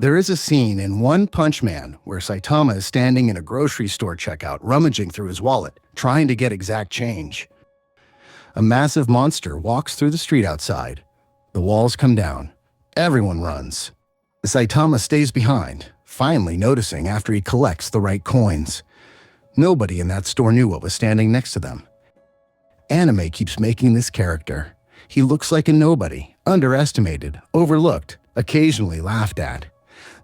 There is a scene in One Punch Man where Saitama is standing in a grocery store checkout, rummaging through his wallet, trying to get exact change. A massive monster walks through the street outside. The walls come down. Everyone runs. Saitama stays behind, finally noticing after he collects the right coins. Nobody in that store knew what was standing next to them. Anime keeps making this character. He looks like a nobody, underestimated, overlooked, occasionally laughed at.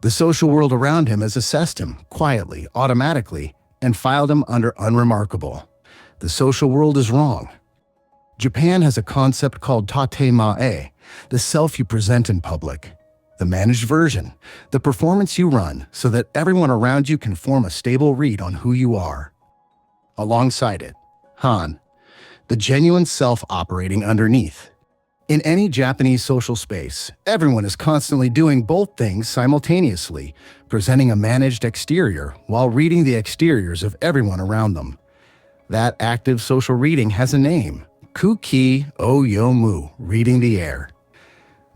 The social world around him has assessed him, quietly, automatically, and filed him under unremarkable. The social world is wrong. Japan has a concept called Tatemae, the self you present in public. The managed version, the performance you run so that everyone around you can form a stable read on who you are. Alongside it, Honne, the genuine self operating underneath. In any Japanese social space, everyone is constantly doing both things simultaneously, presenting a managed exterior while reading the exteriors of everyone around them. That active social reading has a name, Kuki o Yomu, reading the air.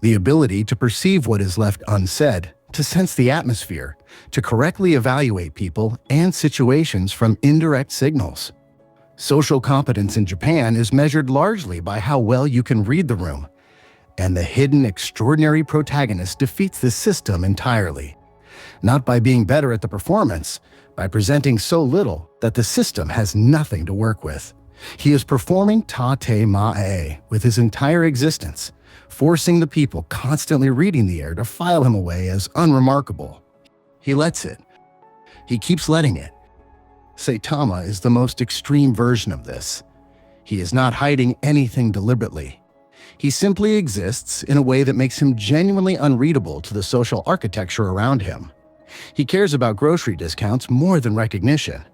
The ability to perceive what is left unsaid, to sense the atmosphere, to correctly evaluate people and situations from indirect signals. Social competence in Japan is measured largely by how well you can read the room, and the hidden extraordinary protagonist defeats this system entirely. Not by being better at the performance, by presenting so little that the system has nothing to work with. He is performing Tatemae with his entire existence, forcing the people constantly reading the air to file him away as unremarkable. He lets it. He keeps letting it. Saitama is the most extreme version of this. He is not hiding anything deliberately. He simply exists in a way that makes him genuinely unreadable to the social architecture around him. He cares about grocery discounts more than recognition.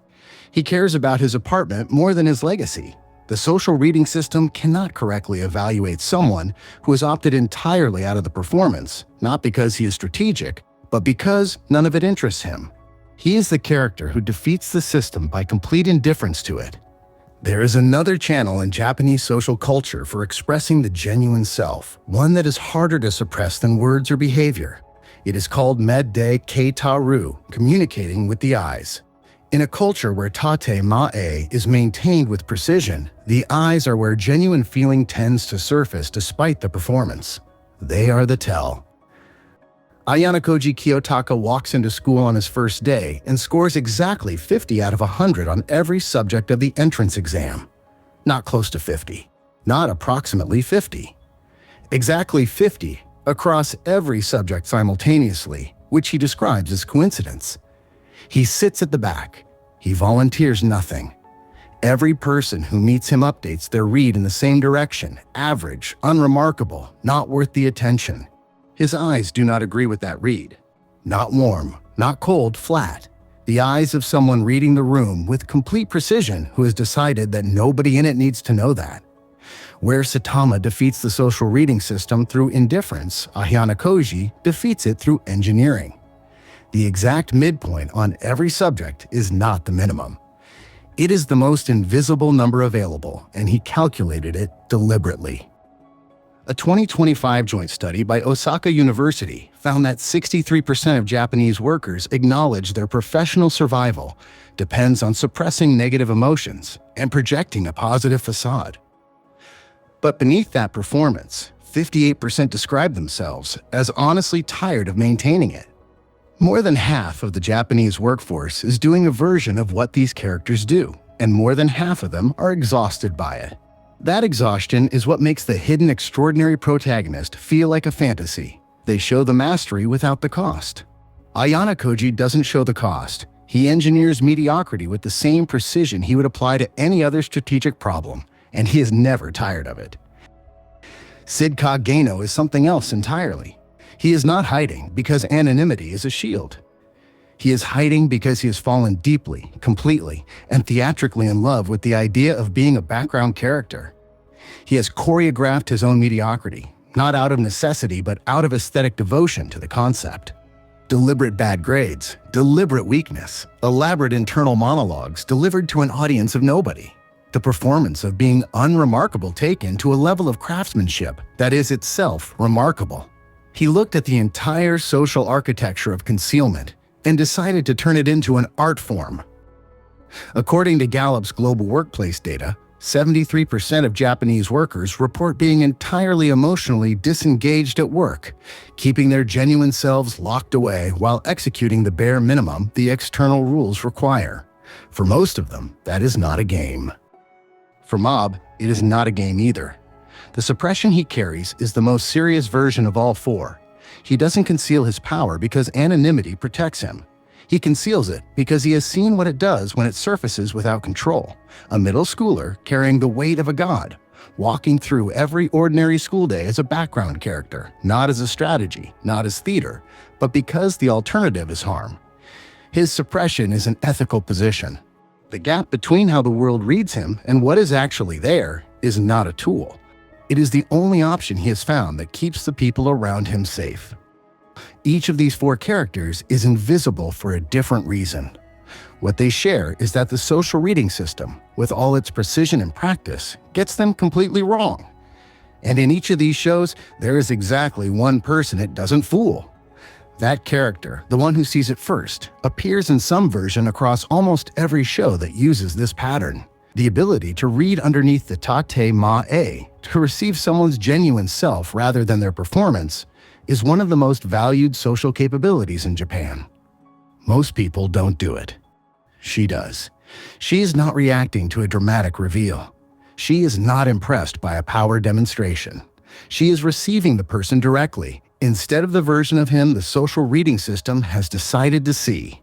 He cares about his apartment more than his legacy. The social reading system cannot correctly evaluate someone who has opted entirely out of the performance, not because he is strategic, but because none of it interests him. He is the character who defeats the system by complete indifference to it. There is another channel in Japanese social culture for expressing the genuine self, one that is harder to suppress than words or behavior. It is called Kataru, communicating with the eyes. In a culture where Tatemae is maintained with precision, the eyes are where genuine feeling tends to surface despite the performance. They are the tell. Ayanokoji Kiyotaka walks into school on his first day and scores exactly 50 out of 100 on every subject of the entrance exam. Not close to 50. Not approximately 50. Exactly 50 across every subject simultaneously, which he describes as coincidence. He sits at the back. He volunteers nothing. Every person who meets him updates their read in the same direction, average, unremarkable, not worth the attention. His eyes do not agree with that read. Not warm, not cold, flat. The eyes of someone reading the room with complete precision who has decided that nobody in it needs to know that. Where Saitama defeats the social reading system through indifference, Ayanokoji defeats it through engineering. The exact midpoint on every subject is not the minimum. It is the most invisible number available, and he calculated it deliberately. A 2025 joint study by Osaka University found that 63% of Japanese workers acknowledge their professional survival depends on suppressing negative emotions and projecting a positive facade. But beneath that performance, 58% describe themselves as honestly tired of maintaining it. More than half of the Japanese workforce is doing a version of what these characters do, and more than half of them are exhausted by it. That exhaustion is what makes the hidden extraordinary protagonist feel like a fantasy. They show the mastery without the cost. Ayanokoji doesn't show the cost. He engineers mediocrity with the same precision he would apply to any other strategic problem, and he is never tired of it. Cid Kagenou is something else entirely. He is not hiding because anonymity is a shield. He is hiding because he has fallen deeply, completely, and theatrically in love with the idea of being a background character. He has choreographed his own mediocrity, not out of necessity but out of aesthetic devotion to the concept. Deliberate bad grades, deliberate weakness, elaborate internal monologues delivered to an audience of nobody. The performance of being unremarkable taken to a level of craftsmanship that is itself remarkable. He looked at the entire social architecture of concealment and decided to turn it into an art form. According to Gallup's global workplace data, 73% of Japanese workers report being entirely emotionally disengaged at work, keeping their genuine selves locked away while executing the bare minimum the external rules require. For most of them, that is not a game. For Mob, it is not a game either. The suppression he carries is the most serious version of all four. He doesn't conceal his power because anonymity protects him. He conceals it because he has seen what it does when it surfaces without control. A middle schooler carrying the weight of a god, walking through every ordinary school day as a background character, not as a strategy, not as theater, but because the alternative is harm. His suppression is an ethical position. The gap between how the world reads him and what is actually there is not a tool. It is the only option he has found that keeps the people around him safe. Each of these four characters is invisible for a different reason. What they share is that the social reading system, with all its precision and practice, gets them completely wrong. And in each of these shows, there is exactly one person it doesn't fool. That character, the one who sees it first, appears in some version across almost every show that uses this pattern. The ability to read underneath the Tatemae, to receive someone's genuine self rather than their performance, is one of the most valued social capabilities in Japan. Most people don't do it. She does. She is not reacting to a dramatic reveal. She is not impressed by a power demonstration. She is receiving the person directly, instead of the version of him the social reading system has decided to see.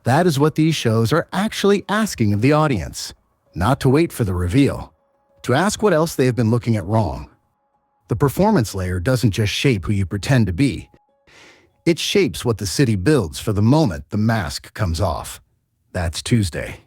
That is what these shows are actually asking of the audience. Not to wait for the reveal. To ask what else they have been looking at wrong. The performance layer doesn't just shape who you pretend to be. It shapes what the city builds for the moment the mask comes off. That's Tuesday.